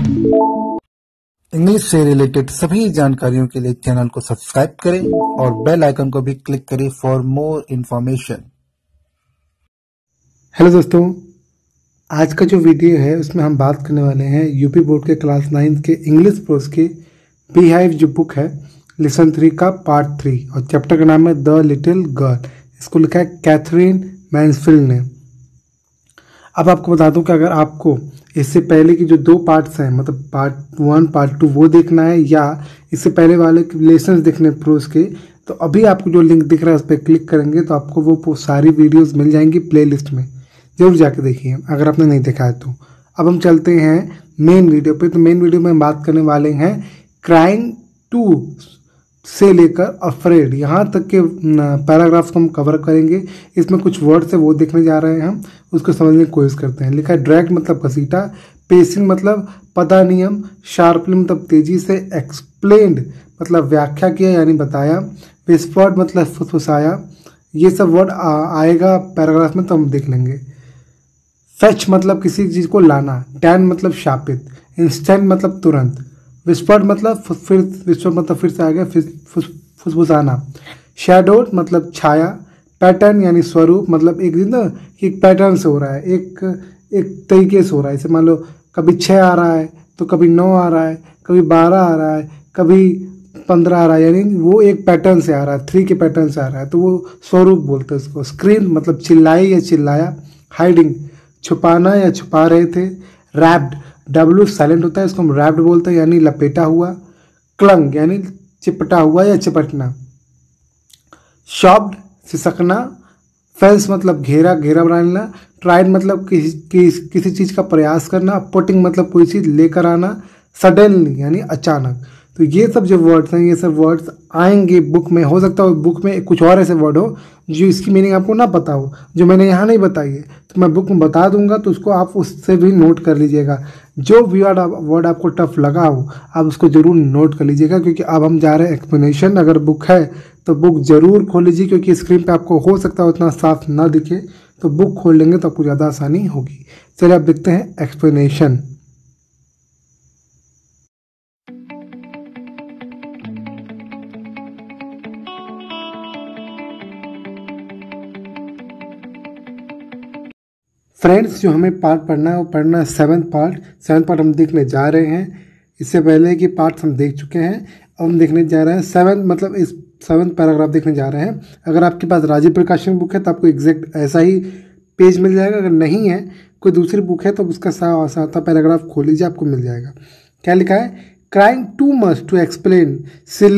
English से related सभी जानकारियों के लिए चैनल को सब्सक्राइब करें और बेल आइकन को भी क्लिक करें फॉर मोर इन्फॉर्मेशन। हेलो दोस्तों, आज का जो वीडियो है उसमें हम बात करने वाले हैं यूपी बोर्ड के क्लास 9 के इंग्लिश प्रोज के बीहाइव जो बुक है लेसन 3 का पार्ट 3 और चैप्टर का नाम है द लिटिल गर्ल। इसको लिखा है कैथरीन मैन्सफील्ड ने। अब आपको बता दूं कि अगर आपको इससे पहले की जो 2 पार्ट्स हैं, मतलब पार्ट 1 पार्ट 2 वो देखना है या इससे पहले वाले लेसन्स देखने प्रोज के, तो अभी आपको जो लिंक दिख रहा है उस पर क्लिक करेंगे तो आपको वो सारी वीडियोस मिल जाएंगी प्लेलिस्ट में। जरूर जाके देखिए अगर आपने नहीं देखा है तो। अब हम चलते हैं मेन वीडियो पे। तो मेन वीडियो में हम बात करने वाले हैं क्राइंग 2 से लेकर अफ्रेड यहाँ तक के पैराग्राफ्स को हम कवर करेंगे। इसमें कुछ वर्ड्स है वो देखने जा रहे हैं, हम उसको समझने की कोशिश करते हैं। लिखा है ड्रैग मतलब घसीटा, पेसिंग मतलब पदानियम, शार्पली मतलब तेजी से, एक्सप्लेन्ड मतलब व्याख्या किया यानी बताया, विस्पर्ड मतलब फुसफुसाया। ये सब वर्ड आएगा पैराग्राफ में तो हम देख लेंगे। फेच मतलब किसी चीज़ को लाना, टैन मतलब शापित, इंस्टेंट मतलब तुरंत, विस्पर्ड मतलब फिर से आ गया फुसफुसाना, शैडोड मतलब छाया, पैटर्न यानी स्वरूप मतलब एक दिन ना एक पैटर्न से हो रहा है, एक तरीके से हो रहा है। जैसे मान लो कभी 6 आ रहा है तो कभी 9 आ रहा है, कभी 12 आ रहा है, कभी 15 आ रहा है, यानी वो एक पैटर्न से आ रहा है, 3 के पैटर्न से आ रहा है तो वो स्वरूप बोलते हैं उसको। स्क्रीन मतलब चिल्लाई या चिल्लाया, हाइडिंग छुपाना या छुपा रहे थे, रैप्ड डब्ल्यू साइलेंट होता है इसको हम रैप्ड बोलते हैं यानी लपेटा हुआ, क्लंग यानी चिपटा हुआ या चिपटना, शॉप्ड सिसकना, फेंस मतलब घेरा बनाना, ट्राइड मतलब किसी चीज़ का प्रयास करना, पुटिंग मतलब कोई चीज़ लेकर आना, सडनली यानी अचानक। तो ये सब जो वर्ड्स हैं ये सब वर्ड्स आएंगे बुक में। हो सकता है बुक में कुछ और ऐसे वर्ड हो जो इसकी मीनिंग आपको ना पता हो, जो मैंने यहाँ नहीं बताई है, तो मैं बुक में बता दूंगा तो उसको आप उससे भी नोट कर लीजिएगा। जो वर्ड आपको टफ लगा हो आप उसको ज़रूर नोट कर लीजिएगा, क्योंकि अब हम जा रहे हैं एक्सप्लेनेशन। अगर बुक है तो बुक ज़रूर खोल लीजिए, क्योंकि स्क्रीन पर आपको हो सकता है उतना साफ ना दिखे, तो बुक खोल लेंगे तो आपको ज़्यादा आसानी होगी। चलिए अब देखते हैं एक्सप्लेनेशन। फ्रेंड्स, जो हमें पार्ट पढ़ना है वो पढ़ना है 7th पार्ट हम देखने जा रहे हैं। इससे पहले कि पार्ट हम देख चुके हैं, अब हम देखने जा रहे हैं 7 मतलब इस 7th पैराग्राफ देखने जा रहे हैं। अगर आपके पास राजीव प्रकाशन बुक है तो आपको एग्जैक्ट ऐसा ही पेज मिल जाएगा। अगर नहीं है, कोई दूसरी बुक है तो उसका साता पैराग्राफ खोल लीजिए, आपको मिल जाएगा। क्या लिखा है? Crying too much to explain, she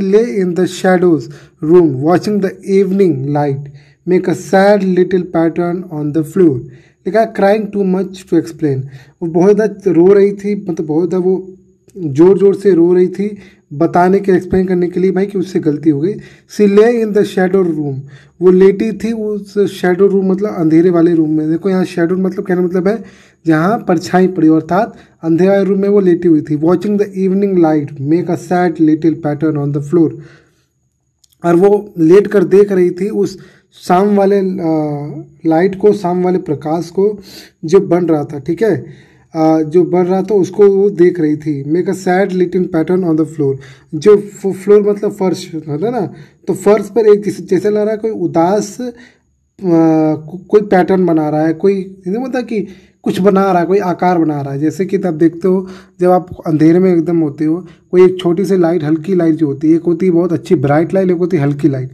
lay in the shadows room watching the evening light, make a sad little pattern on the floor. लिखा है crying too much to explain, वो बहुत ज़्यादा रो रही थी, मतलब बहुत ज़्यादा वो जोर से रो रही थी बताने के, एक्सप्लेन करने के लिए भाई कि उससे गलती हो गई। सी lay in the shadow room, वो लेटी थी उस शैडो रूम मतलब अंधेरे वाले रूम में। देखो यहाँ शैडो मतलब कहने मतलब है जहाँ परछाई पड़ी, अर्थात अंधेरे वाले रूम में वो लेटी हुई थी। Watching the evening light make a sad little pattern on the floor, और वो लेट कर देख रही थी उस शाम वाले लाइट को, शाम वाले प्रकाश को जो बन रहा था, ठीक है, जो बन रहा था उसको वो देख रही थी। Make a sad little pattern on the floor, जो फ्लोर मतलब फर्श होता है ना, तो फर्श पर एक जैसे लग रहा है कोई उदास कोई पैटर्न बना रहा है, कोई मतलब कि कुछ बना रहा है, कोई आकार बना रहा है। जैसे कि तब देखते हो जब आप अंधेरे में एकदम होते हो, कोई एक छोटी सी लाइट, हल्की लाइट जो होती है, एक होती है बहुत अच्छी ब्राइट लाइट, एक होती है हल्की लाइट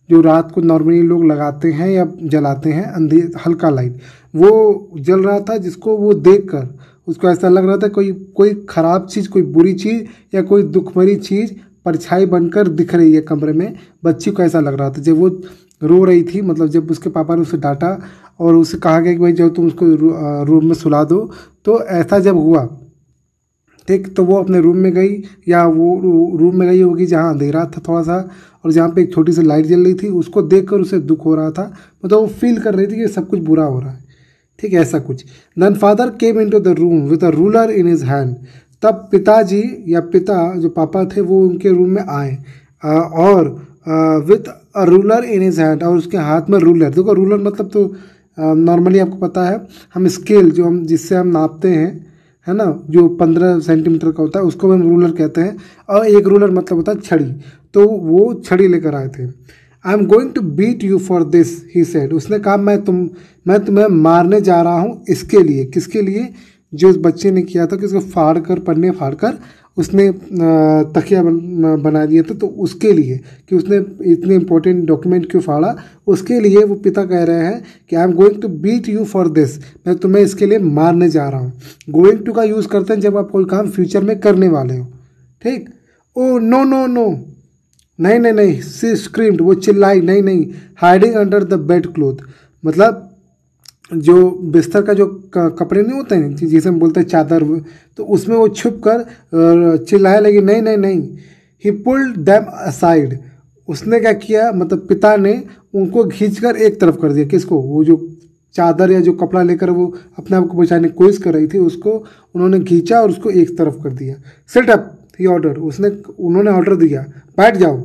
जो रात को नॉर्मली लोग लगाते हैं या जलाते हैं। हल्का लाइट वो जल रहा था जिसको वो देखकर उसको ऐसा लग रहा था कोई खराब चीज़, कोई बुरी चीज़ या कोई दुख भरी चीज़ परछाई बनकर दिख रही है कमरे में। बच्ची को ऐसा लग रहा था जब वो रो रही थी, मतलब जब उसके पापा ने उसे डांटा और उसे कहा गया कि भाई जब तुम उसको रूम में सुला दो, तो ऐसा जब हुआ, ठीक, तो वो अपने रूम में गई, या वो रूम में गई होगी जहाँ अंधेरा था थोड़ा सा और जहाँ पे एक छोटी सी लाइट जल रही थी। उसको देखकर उसे दुख हो रहा था, मतलब वो फील कर रही थी कि सब कुछ बुरा हो रहा है, ठीक है, ऐसा कुछ। Then father came into the room with a ruler in his hand, तब पिताजी या पिता जो पापा थे वो उनके रूम में आए और with a ruler in his hand, और उसके हाथ में रूलर। देखो रूलर मतलब तो नॉर्मली आपको पता है हम स्केल जो हम जिससे हम नापते हैं, है ना, जो 15 सेंटीमीटर का होता है उसको हम रूलर कहते हैं, और एक रूलर मतलब होता है छड़ी। तो वो छड़ी लेकर आए थे। I am going to beat you for this he said, उसने कहा मैं तुम्हें मारने जा रहा हूँ इसके लिए। किसके लिए? जो उस बच्चे ने किया था कि उसको फाड़ कर, पन्ने फाड़ कर उसने तकिया बना दिया था, तो उसके लिए कि उसने इतने इंपॉर्टेंट डॉक्यूमेंट क्यों फाड़ा, उसके लिए वो पिता कह रहे हैं कि I am going to beat you for this, मैं तुम्हें इसके लिए मारने जा रहा हूँ। गोइंग टू का यूज़ करते हैं जब आप कोई काम फ्यूचर में करने वाले हो, ठीक। ओ नो नो नो, नहीं नहीं नहीं, सी स्क्रीम्ड, वो चिल्लाई, नहीं नहीं, hiding under the bed cloth, मतलब जो बिस्तर का जो कपड़े नहीं होते हैं जिसे हम बोलते हैं चादर, तो उसमें वो छुप कर चिल्लाने लगी, नहीं नहीं नहीं। ही पुल्ड देम असाइड, उसने क्या किया, मतलब पिता ने उनको खींचकर एक तरफ कर दिया। किसको? वो जो चादर या जो कपड़ा लेकर वो अपने आप को बचाने की कोशिश कर रही थी, उसको उन्होंने खींचा और उसको एक तरफ कर दिया। सिट अप ही ऑर्डर, उन्होंने ऑर्डर दिया, बैठ जाओ।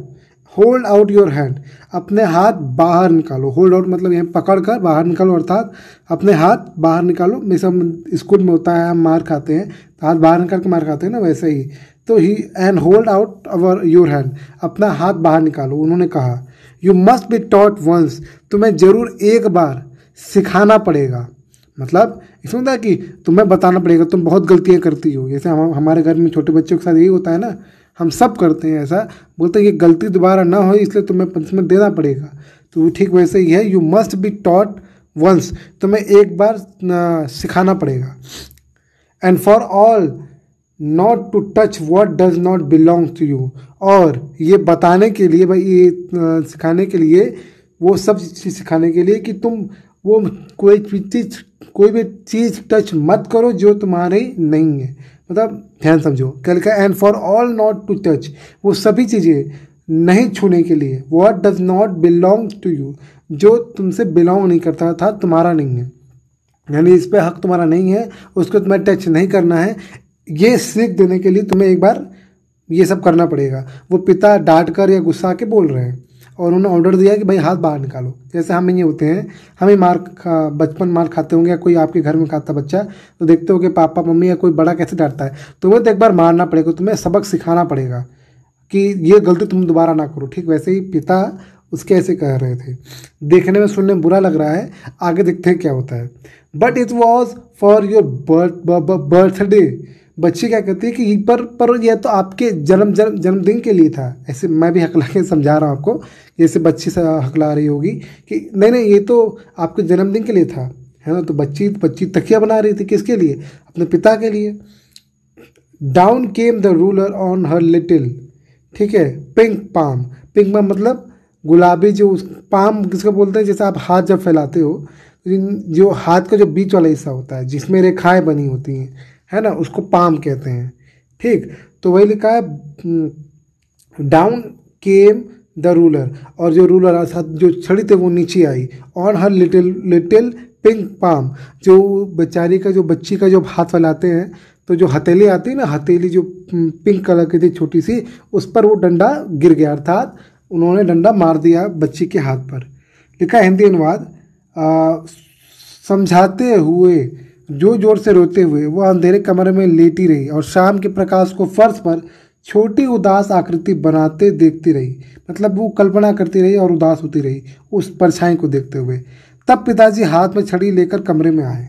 होल्ड आउट योर हैंड, अपने हाथ बाहर निकालो। होल्ड आउट मतलब यहाँ पकड़ कर बाहर निकालो, अर्थात अपने हाथ बाहर निकालो। जैसे हम स्कूल में होता है, हम मार खाते हैं तो हाथ बाहर निकाल के मार खाते हैं ना, वैसे ही। तो ही and hold out our your hand, अपना हाथ बाहर निकालो। उन्होंने कहा you must be taught once, तुम्हें जरूर एक बार सिखाना पड़ेगा। मतलब इसमें होता है कि तुम्हें बताना पड़ेगा, तुम बहुत गलतियाँ करती हो। जैसे हमारे घर में छोटे बच्चों के साथ यही होता है ना, हम सब करते हैं ऐसा, बोलते हैं कि गलती दोबारा ना हो इसलिए तुम्हें पनिशमेंट देना पड़ेगा। तो ठीक वैसे ही है, you must be taught once, तुम्हें एक बार सिखाना पड़ेगा। And for all not to touch what does not belong to you, और ये बताने के लिए भाई, ये सिखाने के लिए, वो सब चीज़ सिखाने के लिए कि तुम वो कोई भी चीज़ टच मत करो जो तुम्हारी नहीं है। मतलब ध्यान समझो, क्या लिखा है, and for all not to touch, वो सभी चीज़ें नहीं छूने के लिए। What does not belong to you, जो तुमसे बिलोंग नहीं करता था, तुम्हारा नहीं है, यानी इस पे हक तुम्हारा नहीं है, उसको तुम्हें टच नहीं करना है। ये सीख देने के लिए तुम्हें एक बार ये सब करना पड़ेगा। वो पिता डांट कर या गुस्सा के बोल रहे हैं, और उन्होंने ऑर्डर दिया कि भाई हाथ बाहर निकालो। जैसे हम ये होते हैं, हमें बचपन मार खाते होंगे, या कोई आपके घर में खाता बच्चा, तो देखते हो कि पापा मम्मी या कोई बड़ा कैसे डांटता है, तुम्हें तो एक बार मारना पड़ेगा, तुम्हें सबक सिखाना पड़ेगा कि ये गलती तुम दोबारा ना करो। ठीक वैसे ही पिता उसके ऐसे कह रहे थे। देखने में सुनने में बुरा लग रहा है, आगे देखते हैं क्या होता है। But it was for your birthday, बच्ची क्या कहती है कि पर यह तो आपके जन्मदिन के लिए था। ऐसे मैं भी हकला के समझा रहा हूँ आपको, जैसे बच्ची से हकला रही होगी कि नहीं नहीं ये तो आपके जन्मदिन के लिए था, है ना। तो बच्ची तकिया बना रही थी, किसके लिए? अपने पिता के लिए। Down came the ruler on her little, ठीक है, पिंक पाम। पिंक पाम मतलब गुलाबी, जो पाम किसको बोलते हैं, जैसे आप हाथ जब फैलाते हो, जो हाथ का जो बीच वाला हिस्सा होता है जिसमें रेखाएं बनी होती हैं, है ना, उसको पाम कहते हैं। ठीक, तो वही लिखा है डाउन केम द रूलर, और जो रूलर जो छड़ी थे वो नीचे आई। On her little pink palm, जो बेचारी का, जो बच्ची का जो हाथ फैलाते हैं, तो जो हथेली आती है ना, हथेली जो पिंक कलर की थी छोटी सी, उस पर वो डंडा गिर गया, अर्थात उन्होंने डंडा मार दिया बच्ची के हाथ पर। लिखा हिंदी अनुवाद, समझाते हुए जो जोर से रोते हुए वो अंधेरे कमरे में लेटी रही और शाम के प्रकाश को फर्श पर छोटी उदास आकृति बनाते देखती रही। मतलब वो कल्पना करती रही और उदास होती रही उस परछाई को देखते हुए। तब पिताजी हाथ में छड़ी लेकर कमरे में आए।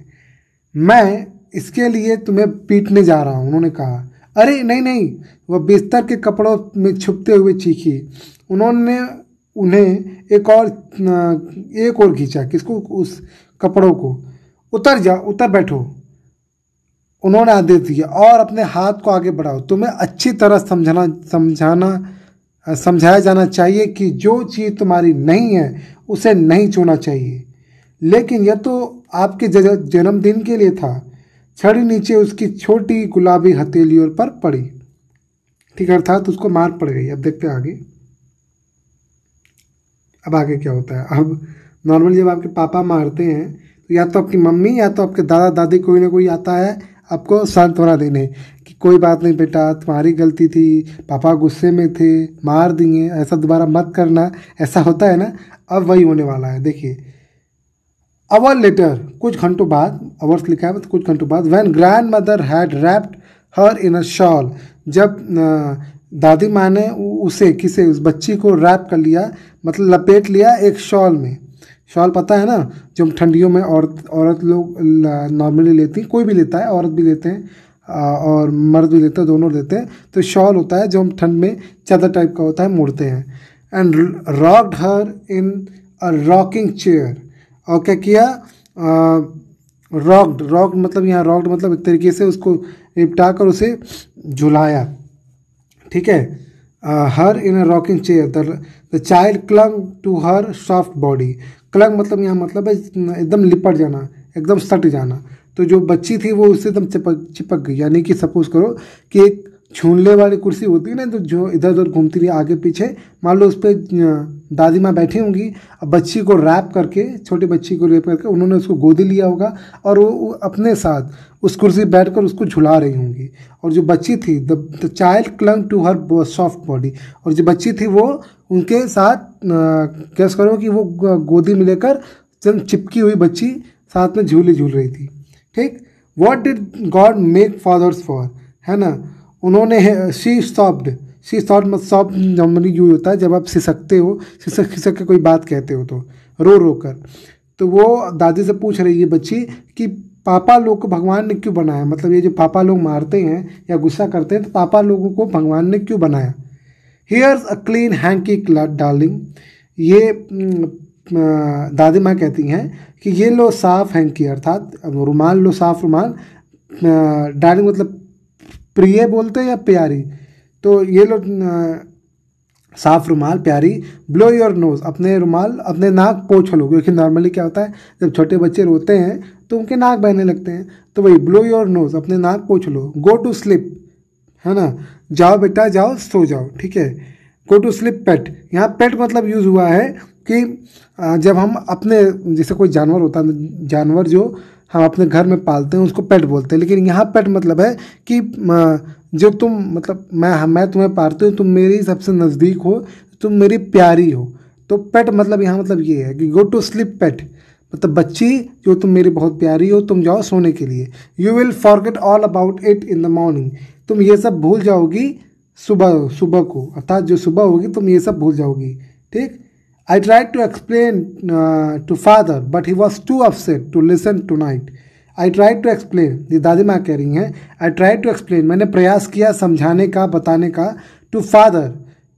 मैं इसके लिए तुम्हें पीटने जा रहा हूँ, उन्होंने कहा। अरे नहीं नहीं, वह बिस्तर के कपड़ों में छुपते हुए चीखी। उन्होंने उन्हें एक और खींचा। किसको? उस कपड़ों को। उतर जाओ, उतर बैठो, उन्होंने आदेश दिया, और अपने हाथ को आगे बढ़ाओ। तुम्हें अच्छी तरह समझाया जाना चाहिए कि जो चीज़ तुम्हारी नहीं है उसे नहीं छूना चाहिए। लेकिन यह तो आपके जन्मदिन के लिए था। छड़ी नीचे उसकी छोटी गुलाबी हथेलियों पर पड़ी। ठीक, अर्थात उसको मार पड़ गई। अब देखते हैं आगे। अब आगे क्या होता है। अब नॉर्मली जब आपके पापा मारते हैं तो या तो आपकी मम्मी या तो आपके दादा दादी कोई ना कोई आता है आपको सांत्वना देने कि कोई बात नहीं बेटा, तुम्हारी गलती थी, पापा गुस्से में थे, मार दिए, ऐसा दोबारा मत करना, ऐसा होता है ना। अब वही होने वाला है। देखिए, अवर लेटर, कुछ घंटों बाद, अवर्स लिखा है तो कुछ घंटों बाद, when grand mother had wrapped her in a shawl, जब दादी माँ ने उसे किसे उस बच्ची को रैप कर लिया, मतलब लपेट लिया एक शॉल में। शॉल पता है ना, जो हम ठंडियों में औरत लोग नॉर्मली लेती, कोई भी लेता है, औरत भी लेते हैं और मर्द भी लेते हैं, दोनों लेते हैं। तो शॉल होता है जो हम ठंड में चादर टाइप का होता है, मोड़ते हैं। And rocked her in a rocking chair, और क्या किया, रॉक्ड मतलब यहाँ रॉक्ड मतलब एक तरीके से उसको निपटा कर उसे झुलाया, ठीक है। Her in a rocking chair, the child clung to her soft body. Clung मतलब यहाँ मतलब है एकदम लिपट जाना, एकदम सट जाना। तो जो बच्ची थी वो उससे एकदम चिपक गई, यानी कि सपोज करो कि एक झूलने वाली कुर्सी होती है ना, तो जो इधर उधर घूमती रही आगे पीछे, मान लो उस पर दादी माँ बैठी होंगी, अब बच्ची को रैप करके, छोटी बच्ची को रैप करके उन्होंने उसको गोदी लिया होगा और वो अपने साथ उस कुर्सी पर बैठ कर उसको झुला रही होंगी। और जो बच्ची थी, the child clung to her soft body, और जो बच्ची थी वो उनके साथ कैसे करो कि वो गोदी में लेकर चिपकी हुई बच्ची साथ में झूल रही थी, ठीक। What did God make fathers for, है ना। उन्होंने शी सॉफ्ट मत सॉफ्ट नॉर्मली यूज होता है जब आप सिसकते हो, खिसक के कोई बात कहते हो तो रो कर। तो वो दादी से पूछ रही है बच्ची कि पापा लोग को भगवान ने क्यों बनाया, मतलब ये जो पापा लोग मारते हैं या गुस्सा करते हैं, तो पापा लोगों को भगवान ने क्यों बनाया। Here's a clean hankie darling, ये दादी माँ कहती हैं कि ये लो साफ हैंकी, अर्थात रुमाल लो, साफ रुमाल। डार्लिंग मतलब प्रिय बोलते हैं या प्यारी, तो ये लो साफ रुमाल प्यारी। ब्लो योर नोज, अपने रुमाल अपने नाक पोंछ लो, क्योंकि नॉर्मली क्या होता है जब छोटे बच्चे रोते हैं तो उनके नाक बहने लगते हैं, तो वही ब्लो योर नोज, अपने नाक पोंछ लो। गो टू स्लिप, है ना, जाओ बेटा जाओ सो जाओ, ठीक है। गो टू स्लिप पेट, यहाँ पेट मतलब यूज़ हुआ है कि जब हम अपने, जैसे कोई जानवर होता है, जानवर जो हम अपने घर में पालते हैं उसको पेट बोलते हैं, लेकिन यहाँ पेट मतलब है कि जो तुम, मतलब मैं तुम्हें पालती हूँ, तुम मेरी सबसे नज़दीक हो, तुम मेरी प्यारी हो। तो पेट मतलब यहाँ मतलब ये है कि गो टू स्लिप पेट, मतलब बच्ची जो तुम मेरी बहुत प्यारी हो, तुम जाओ सोने के लिए। You will forget all about it in the morning, तुम ये सब भूल जाओगी सुबह को, अर्थात जो सुबह होगी तुम ये सब भूल जाओगी, ठीक। I tried to explain to father but he was too upset to listen tonight. I tried to explain, ये दादी माँ कह रही हैं, आई ट्राइड टू एक्सप्लेन, मैंने प्रयास किया समझाने का, बताने का, टू फादर,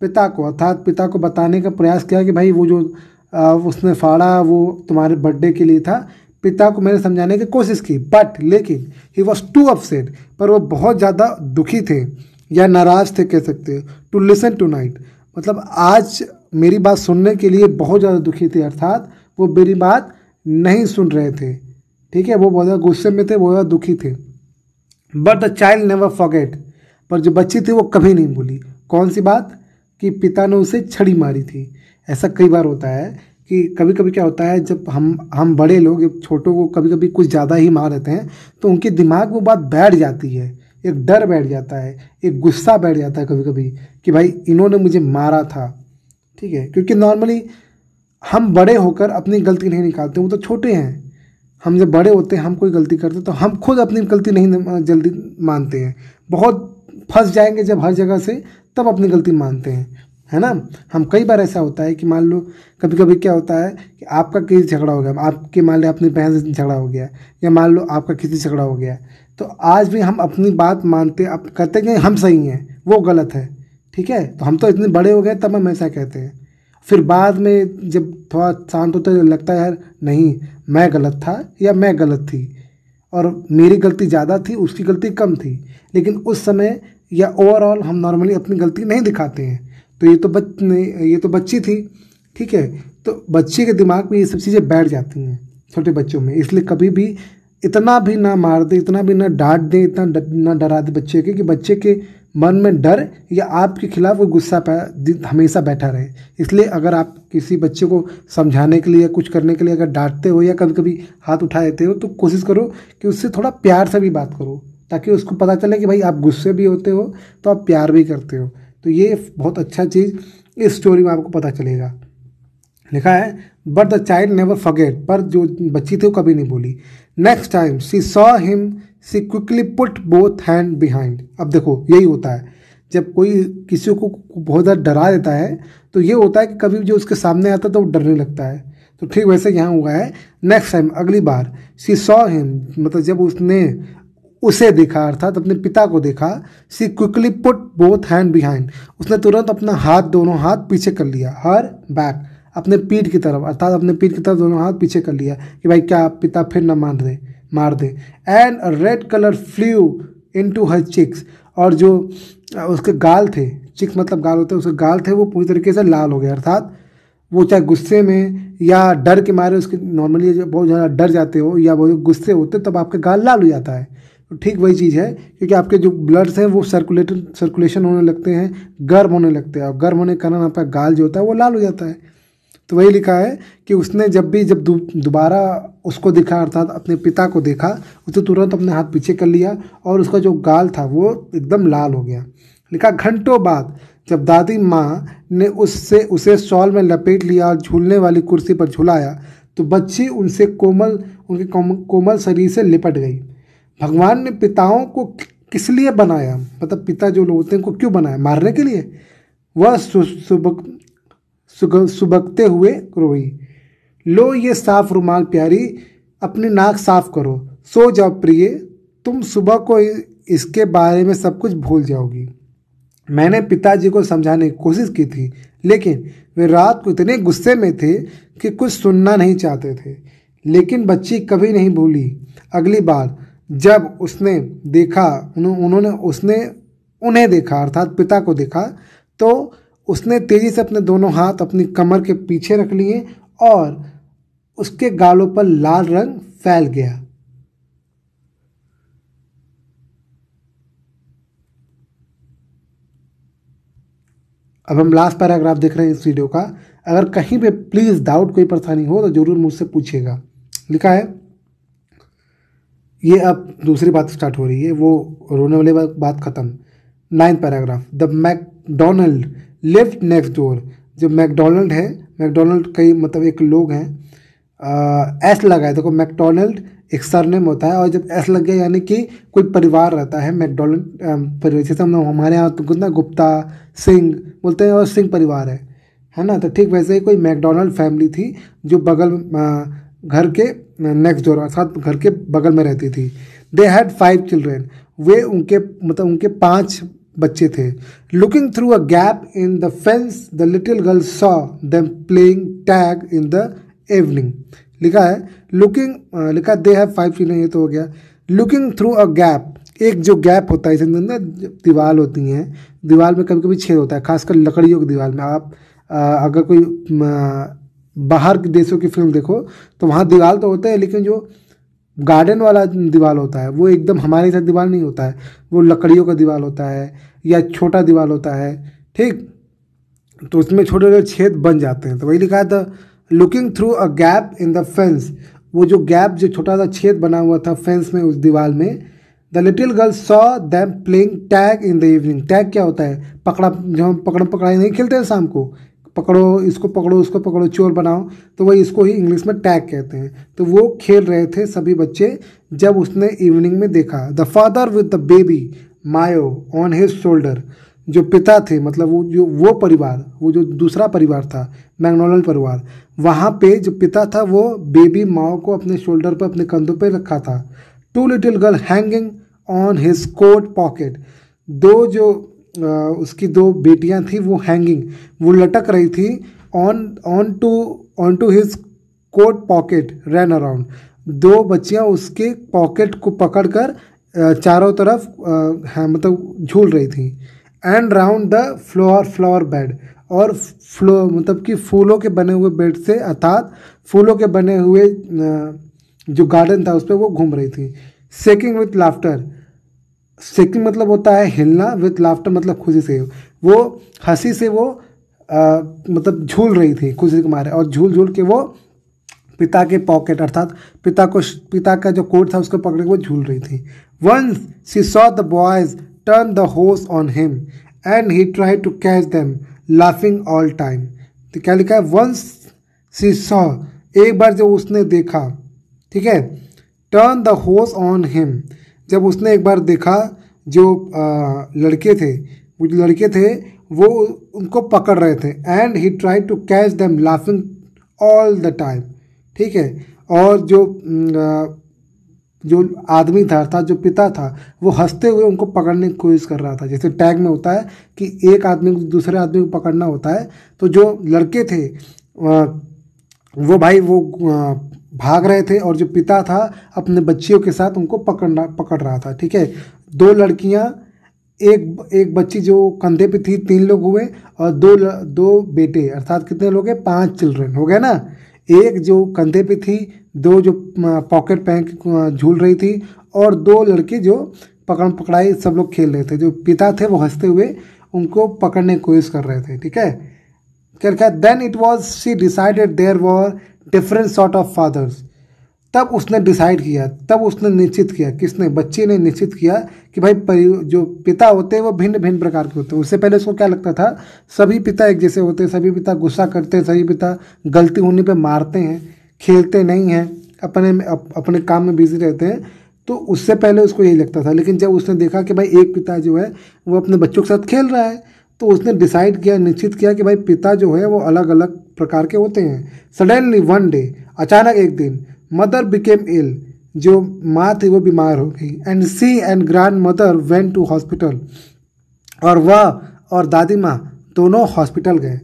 पिता को, अर्थात पिता को बताने का प्रयास किया कि भाई वो जो उसने फाड़ा वो तुम्हारे बर्थडे के लिए था। पिता को मैंने समझाने की कोशिश की, बट लेकिन ही वॉज टू अपसेट, पर वो बहुत ज़्यादा दुखी थे या नाराज थे कह सकते हो। टू लिसन टू नाइट मतलब आज मेरी बात सुनने के लिए बहुत ज़्यादा दुखी थे, अर्थात वो मेरी बात नहीं सुन रहे थे, ठीक है। वो बहुत ज़्यादा गुस्से में थे, बहुत ज़्यादा दुखी थे। But the child never forget, पर जो बच्ची थी वो कभी नहीं भूली। कौन सी बात, कि पिता ने उसे छड़ी मारी थी। ऐसा कई बार होता है कि कभी कभी क्या होता है, जब हम बड़े लोग छोटों को कभी कभी कुछ ज़्यादा ही मार देते हैं तो उनके दिमाग में वो बात बैठ जाती है, एक डर बैठ जाता है, एक गुस्सा बैठ जाता है कभी कभी कि भाई इन्होंने मुझे मारा था, ठीक है। क्योंकि नॉर्मली हम बड़े होकर अपनी गलती नहीं निकालते, वो तो छोटे हैं। हम जब बड़े होते हैं, हम कोई गलती करते तो हम खुद अपनी गलती नहीं जल्दी मानते हैं, बहुत फंस जाएंगे जब हर जगह से, तब अपनी गलती मानते हैं, है ना। हम कई बार ऐसा होता है कि मान लो कभी कभी क्या होता है कि आपका किसी झगड़ा हो गया, आपके मान लो अपनी बहन से झगड़ा हो गया, या मान लो आपका किसी से झगड़ा हो गया, तो आज भी हम अपनी बात मानते, अब कहते हैं कि हम सही हैं वो गलत है, ठीक है। तो हम तो इतने बड़े हो गए तब हम ऐसा कहते हैं। फिर बाद में जब थोड़ा शांत होता है लगता है यार नहीं, मैं गलत था या मैं गलत थी, और मेरी गलती ज़्यादा थी उसकी गलती कम थी, लेकिन उस समय या ओवरऑल हम नॉर्मली अपनी गलती नहीं दिखाते हैं। तो ये तो बच्ची थी, ठीक है। तो बच्चे के दिमाग में ये सब चीज़ें बैठ जाती हैं छोटे बच्चों में, इसलिए कभी भी इतना भी ना मार दे, इतना भी ना डांट दे, इतना ना डरा दे बच्चे के कि बच्चे के मन में डर या आपके खिलाफ वो गुस्सा हमेशा बैठा रहे। इसलिए अगर आप किसी बच्चे को समझाने के लिए, कुछ करने के लिए अगर डांटते हो या कभी कभी हाथ उठा देते हो, तो कोशिश करो कि उससे थोड़ा प्यार से भी बात करो, ताकि उसको पता चले कि भाई आप गुस्से भी होते हो तो आप प्यार भी करते हो। तो ये बहुत अच्छा चीज़ इस स्टोरी में आपको पता चलेगा। लिखा है but the child never forget, पर जो बच्ची थी वो कभी नहीं भूली। Next time she saw him she quickly put both hand behind. अब देखो यही होता है, जब कोई किसी को बहुत ज़्यादा डरा देता है तो ये होता है कि कभी जो उसके सामने आता है तो वो डरने लगता है। तो ठीक वैसे यहाँ हुआ है। नेक्स्ट टाइम, अगली बार, शी सॉ हिम, मतलब जब उसने उसे देखा अर्थात अपने पिता को देखा, she quickly put both hand behind, उसने तुरंत अपना हाथ, दोनों हाथ पीछे कर लिया, हर बैक, अपने पीठ की तरफ, अर्थात अपने पीठ की तरफ दोनों हाथ पीछे कर लिया कि भाई क्या पिता फिर न मार दे। And a red colour flew into her cheeks, और जो उसके गाल थे, चिक्स मतलब गाल होते हैं, उसके गाल थे वो पूरी तरीके से लाल हो गए, अर्थात वो चाहे गुस्से में या डर के मारे, उसके नॉर्मली बहुत ज़्यादा डर जाते हो या बहुत गुस्से होते तब आपके गाल लाल हो जाता है। तो ठीक वही चीज़ है, क्योंकि आपके जो ब्लड्स हैं वो सर्कुलेशन होने लगते हैं, गर्म होने लगते हैं, और गर्म होने के कारण आपका गाल जो होता है वो लाल हो जाता है। तो वही लिखा है कि उसने जब दोबारा उसको दिखा, अर्थात अपने पिता को देखा, उसने तुरंत अपने हाथ पीछे कर लिया और उसका जो गाल था वो एकदम लाल हो गया। लिखा घंटों बाद जब दादी माँ ने उसे शॉल में लपेट लिया और झूलने वाली कुर्सी पर झुलाया तो बच्ची उनके कोमल शरीर से लिपट गई। भगवान ने पिताओं को किस लिए बनाया, मतलब पिता जो लोग होते हैं उनको क्यों बनाया, मारने के लिए? वह सुबकते हुए रोई। लो ये साफ रुमाल प्यारी, अपनी नाक साफ करो, सो जाओ प्रिय, तुम सुबह को इसके बारे में सब कुछ भूल जाओगी। मैंने पिताजी को समझाने की कोशिश की थी, लेकिन वे रात को इतने गुस्से में थे कि कुछ सुनना नहीं चाहते थे। लेकिन बच्ची कभी नहीं भूली। अगली बार जब उसने देखा, उन्हें देखा, अर्थात पिता को देखा, तो उसने तेजी से अपने दोनों हाथ अपनी कमर के पीछे रख लिए और उसके गालों पर लाल रंग फैल गया। अब हम लास्ट पैराग्राफ देख रहे हैं इस वीडियो का। अगर कहीं पे प्लीज़ डाउट, कोई परेशानी हो तो जरूर मुझसे पूछिएगा। लिखा है, ये अब दूसरी बात स्टार्ट हो रही है, वो रोने वाली बात खत्म। 9th paragraph, the McDonald lived next door. जो मैकडोनल्ड है, मैकडोनल्ड कई मतलब एक लोग हैं, एस लगा है, देखो मैकडोनल्ड एक सरनेम होता है और जब एस लग गया यानी कि कोई परिवार रहता है मैकडोनल्ड परिवार। जैसे हम हमारे यहाँ तो कितना गुप्ता सिंह बोलते हैं और सिंह परिवार है ना, तो ठीक वैसे ही कोई मैकडोनल्ड फैमिली थी जो बगल घर के नेक्स्ट डोर अर्थात घर के बगल में रहती थी। दे हैड 5 चिल्ड्रेन, वे उनके 5 बच्चे थे। Looking through a gap in the fence the little girl saw them playing tag in the evening. लिखा है लिखा दे हैव 5 चिल्ड्रेन, ये तो हो गया। लुकिंग थ्रू अ गैप, एक जो गैप होता है इसके अंदर दीवार होती हैं, दीवार में कभी कभी छेद होता है, खासकर लकड़ियों की दीवार में। आप अगर कोई बाहर के देशों की फिल्म देखो तो वहाँ दीवार तो होता है, लेकिन जो गार्डन वाला दीवार होता है वो एकदम हमारे साथ दीवार नहीं होता है, वो लकड़ियों का दीवार होता है या छोटा दीवार होता है, ठीक। तो उसमें छोटे छोटे छेद बन जाते हैं। तो वही लिखा था looking through a gap in the fence, वो जो गैप जो छोटा सा छेद बना हुआ था फेंस में, उस दीवार में। The little girl saw them playing tag in the evening. Tag क्या होता है? पकड़ा, जो हम पकड़म पकड़ाई नहीं खेलते हैं शाम को, पकड़ो इसको पकड़ो उसको पकड़ो चोर बनाओ, तो वही इसको ही इंग्लिश में टैग कहते हैं। तो वो खेल रहे थे सभी बच्चे जब उसने इवनिंग में देखा। The father with the baby Mayo on his shoulder, जो पिता थे मतलब वो परिवार, वो जो दूसरा परिवार था मैकडोनल्ड परिवार, वहाँ पे जो पिता था वो बेबी माओ को अपने शोल्डर पर अपने कंधों पे रखा था। 2 little girl hanging on his coat pocket, दो जो उसकी 2 बेटियां थी वो हैंगिंग, वो लटक रही थी on to his coat pocket run around. 2 बच्चियां उसके पॉकेट को पकड़कर चारों तरफ मतलब झूल रही थी। And round the flower bed, और मतलब कि फूलों के बने हुए बेड से, अर्थात फूलों के बने हुए जो गार्डन था उस पर वो घूम रही थी। शेकिंग विथ लाफ्टर, शेकिंग मतलब होता है हिलना, विथ लाफ्टर मतलब खुशी से, वो हंसी से वो मतलब झूल रही थी खुशी के मारे, और झूल झूल के वो पिता के पॉकेट अर्थात पिता का जो कोट था उसको पकड़ के वो झूल रही थी। Once she saw the boys turn the hose on him and he tried to catch them laughing all time. तो क्या लिखा है? वंस सी सॉ, एक बार जब उसने देखा, ठीक है, turn the hose on him, जब उसने एक बार देखा जो लड़के थे, वो जो लड़के थे वो उनको पकड़ रहे थे, and he try to catch them laughing all the time, ठीक है। और जो आदमी था अर्थात जो पिता था वो हंसते हुए उनको पकड़ने की कोशिश कर रहा था। जैसे टैग में होता है कि एक आदमी को दूसरे आदमी को पकड़ना होता है, तो जो लड़के थे वो भाई वो भाग रहे थे और जो पिता था अपने बच्चियों के साथ उनको पकड़ रहा था, ठीक है। दो लड़कियां, एक बच्ची जो कंधे पे थी, 3 लोग हुए, और दो बेटे अर्थात कितने लोग हैं, 5 चिल्ड्रन हो गए ना। एक जो कंधे पे थी, 2 जो पॉकेट पहन के झूल रही थी, और 2 लड़के जो पकड़ाई सब लोग खेल रहे थे। जो पिता थे वो हंसते हुए उनको पकड़ने की कोशिश कर रहे थे, ठीक है। क्या लिखा है, then it was she decided there were different sort of fathers, तब उसने डिसाइड किया, तब उसने निश्चित किया, किसने, बच्ची ने निश्चित किया कि भाई जो पिता होते हैं वो भिन्न भिन्न प्रकार के होते हैं। उससे पहले उसको क्या लगता था, सभी पिता एक जैसे होते हैं, सभी पिता गुस्सा करते हैं, सभी पिता गलती होने पे मारते हैं, खेलते नहीं हैं, अपने काम में बिजी रहते हैं। तो उससे पहले उसको यही लगता था। लेकिन जब उसने देखा कि भाई एक पिता जो है वो अपने बच्चों के साथ खेल रहा है, तो उसने डिसाइड किया, निश्चित किया कि भाई पिता जो है वो अलग अलग प्रकार के होते हैं। सडनली वन डे, अचानक एक दिन, मदर बिकेम इल, जो माँ थी वो बीमार हो गई, and she and grandmother went to hospital, और वह और दादी माँ दोनों हॉस्पिटल गए।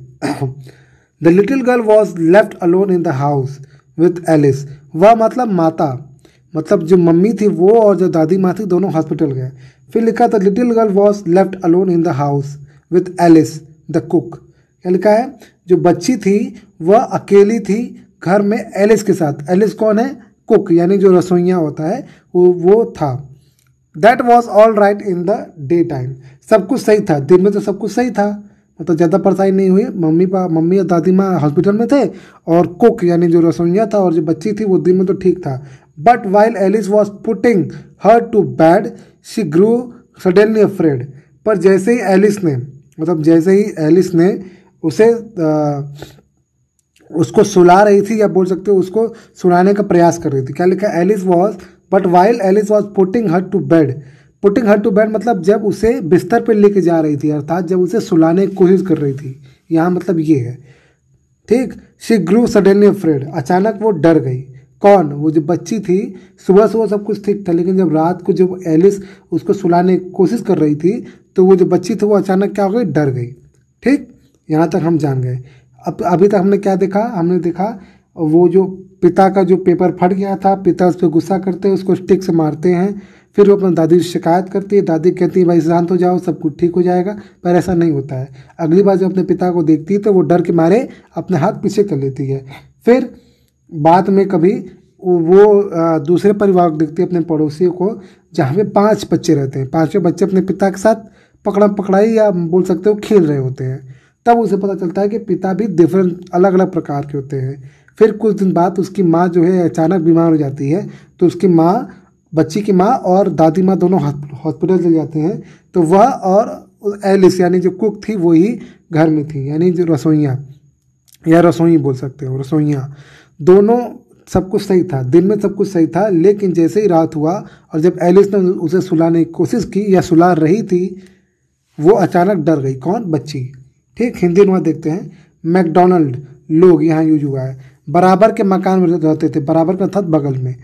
The little girl was left alone in the house with Alice, वह मतलब माता, मतलब जो मम्मी थी वो और जो दादी माँ थी दोनों हॉस्पिटल गए। फिर लिखा था little girl was left alone in the house with Alice the cook, क्या लिखा है, जो बच्ची थी वह अकेली थी घर में एलिस के साथ। एलिस कौन है, कुक, यानी जो रसोइया होता है वो था। That was all right in the day time, सब कुछ सही था, दिन में तो सब कुछ सही था, मतलब ज़्यादा परेशानी नहीं हुई। मम्मी और दादी माँ हॉस्पिटल में थे, और कुक यानी जो रसोइया था और जो बच्ची थी वो दिन में तो ठीक था। But while Alice was putting her to bed she grew suddenly afraid, पर जैसे ही एलिस ने उसे उसको सुला रही थी, या बोल सकते हो उसको सुलाने का प्रयास कर रही थी। क्या लिखा, Alice was, but while Alice was putting her to bed, putting her to bed मतलब जब उसे बिस्तर पर लेके जा रही थी, अर्थात जब उसे सुलाने की कोशिश कर रही थी, यहाँ मतलब ये है, ठीक। शी ग्रू सडनली अफ्रेड, अचानक वो डर गई। कौन, वो जो बच्ची थी, सुबह सुबह सब कुछ ठीक था, लेकिन जब रात को जब एलिस उसको सुलाने की कोशिश कर रही थी, तो वो जो बच्ची थी वो अचानक क्या हो गई, डर गई, ठीक। यहाँ तक हम जान गए। अब अभी तक हमने क्या देखा, हमने देखा वो जो पिता का जो पेपर फट गया था, पिता उस पर गुस्सा करते हैं, उसको स्टिक से मारते हैं, फिर वो अपनी दादी से शिकायत करती है, दादी कहती है भाई शांत हो जाओ, सब कुछ ठीक हो जाएगा, पर ऐसा नहीं होता है। अगली बार जब अपने पिता को देखती है तो वो डर के मारे अपने हाथ पीछे कर लेती है। फिर बाद में कभी वो दूसरे परिवार को देखती है, अपने पड़ोसियों को, जहाँ पे 5 बच्चे रहते हैं, 5वें बच्चे अपने पिता के साथ पकड़ाई या बोल सकते हो खेल रहे होते हैं। तब उसे पता चलता है कि पिता भी डिफरेंट अलग अलग प्रकार के होते हैं। फिर कुछ दिन बाद उसकी माँ जो है अचानक बीमार हो जाती है, तो उसकी माँ, बच्ची की माँ और दादी माँ दोनों हॉस्पिटल चले जाते हैं। तो वह और एलिस यानी जो कुक थी वो ही घर में थी, यानी जो रसोइया या रसोई बोल सकते हो, रसोइया दोनों, सब कुछ सही था, दिन में सब कुछ सही था। लेकिन जैसे ही रात हुआ और जब एलिस ने उसे सुलाने की कोशिश की या सुला रही थी, वो अचानक डर गई। कौन, बच्ची, ठीक। हिंदी अनुवाद देखते हैं। मैकडोनल्ड लोग यहाँ यूज हुआ है, बराबर के मकान में रहते थे, बराबर का अर्थात बगल में।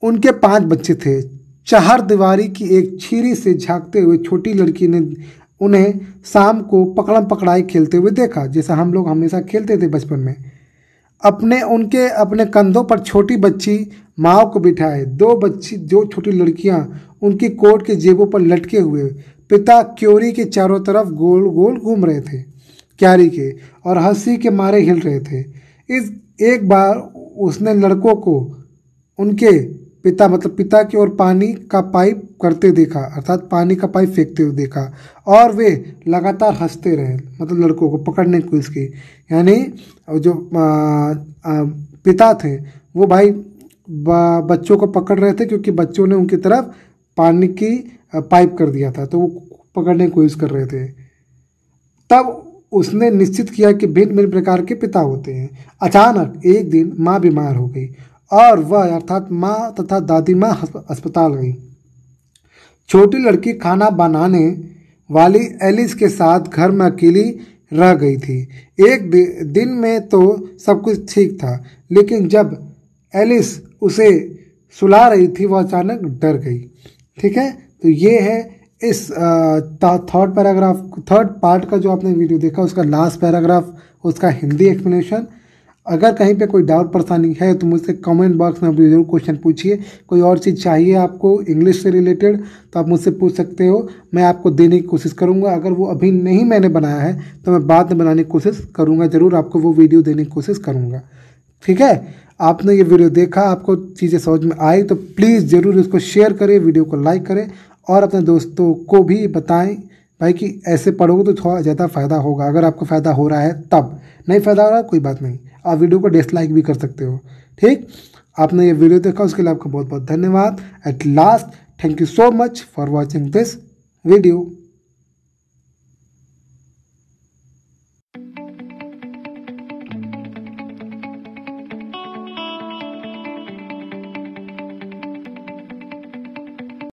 उनके 5 बच्चे थे। चार दीवारी की एक छीरी से झांकते हुए छोटी लड़की ने उन्हें शाम को पकड़म पकड़ाई खेलते हुए देखा, जैसा हम लोग हमेशा खेलते थे बचपन में। अपने कंधों पर छोटी बच्ची माँ को बिठाए, 2 छोटी लड़कियां उनकी कोट के जेबों पर लटके हुए पिता क्योरी के चारों तरफ गोल गोल घूम रहे थे, क्यारी के, और हंसी के मारे हिल रहे थे। एक बार उसने लड़कों को उनके पिता मतलब पिता की ओर पानी का पाइप करते देखा, अर्थात पानी का पाइप फेंकते हुए देखा, और वे लगातार हंसते रहे, मतलब लड़कों को पकड़ने की कोशिश की। यानी जो पिता थे वो भाई बच्चों को पकड़ रहे थे, क्योंकि बच्चों ने उनकी तरफ पानी की पाइप कर दिया था, तो वो पकड़ने की कोशिश कर रहे थे। तब उसने निश्चित किया कि भिन्न भिन्न प्रकार के पिता होते हैं। अचानक एक दिन माँ बीमार हो गई और वह अर्थात माँ तथा दादी माँ अस्पताल गई। छोटी लड़की खाना बनाने वाली एलिस के साथ घर में अकेली रह गई थी। एक दिन में तो सब कुछ ठीक था, लेकिन जब एलिस उसे सुला रही थी वह अचानक डर गई। ठीक है, तो ये है इस थर्ड पार्ट का जो आपने वीडियो देखा उसका लास्ट पैराग्राफ, उसका हिंदी एक्सप्लेनेशन। अगर कहीं पे कोई डाउट परेशानी है तो मुझसे कमेंट बॉक्स में आप जरूर क्वेश्चन पूछिए। कोई और चीज़ चाहिए आपको इंग्लिश से रिलेटेड तो आप मुझसे पूछ सकते हो, मैं आपको देने की कोशिश करूंगा। अगर वो अभी नहीं मैंने बनाया है तो मैं बाद में बनाने की कोशिश करूंगा, ज़रूर आपको वो वीडियो देने की कोशिश करूँगा। ठीक है, आपने ये वीडियो देखा, आपको चीज़ें समझ में आई तो प्लीज़ ज़रूर इसको शेयर करें, वीडियो को लाइक करें और अपने दोस्तों को भी बताएं भाई कि ऐसे पढ़ोगे तो थोड़ा ज़्यादा फ़ायदा होगा। अगर आपको फ़ायदा हो रहा है तब, नहीं फ़ायदा हो रहा है कोई बात नहीं, आप वीडियो को डिसलाइक भी कर सकते हो। ठीक, आपने ये वीडियो देखा उसके लिए आपका बहुत बहुत धन्यवाद। At last, thank you so much for watching this video.